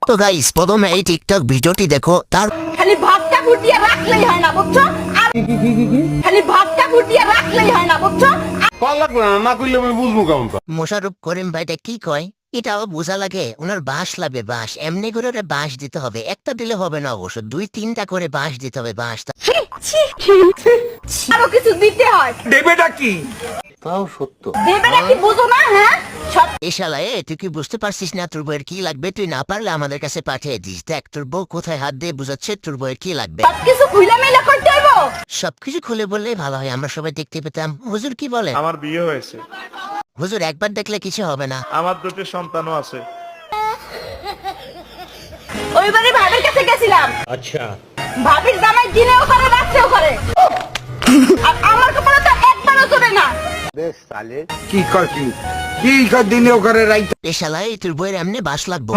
তো গাইস প্রথমে এই টিকটক ভিডিওটি দেখো, তার খালি ভাতটা ফুটিয়ে রাখলেই হয় না, বুঝছো? আর খালি ভাতটা ফুটিয়ে রাখলেই হয় না, বুঝছো? কল লাগবে না করলে আমি বুঝবো কেমন তা। মোশাররফ করিম ভাইটা কি কয় এটাও বোঝা লাগে। ওনার বাঁশ লাগবে, বাঁশ এমনি করে ওরা বাঁশ দিতে হবে, একটা দিলে হবে না অবশ্য, 2-3টা করে বাঁশ দিতে হবে। বাঁশ আরো কিছু দিতে হয়। দেবেটা কি? দেবে নাকি বুঝো না? হ্যাঁ, সব এ শালা তুই কি বুঝতে পারছিস না তোর বউয়ের কি লাগবে? তুই না পারলে আমাদের কাছে পাঠিয়ে দিস। দেখ তোর বউ কোথায় হাত দিয়ে বুঝাচ্ছে তোর বউয়ের কি লাগবে। সবকিছু খুইলা মেলা করতে হইব। সবকিছু খুলে বললেই ভালো হয়, আমরা সবাই দেখতে পেতাম। হুজুর কি বলে? আমার বিয়ে হয়েছে, হুজুর একবার দেখলে কিছু হবে না। আমার 2টি সন্তানও আছে। ওইবারে ভাবির কাছে গেছিলাম। আচ্ছা, ভাবির জামাই দিনেও করে রাত্রেও করে, আর আমার কপালে তো একবারও চলে না। কি কর দিনেও করে রাইতে। এ শালা তোর বউয়ের এমনি বাঁশ লাগবো।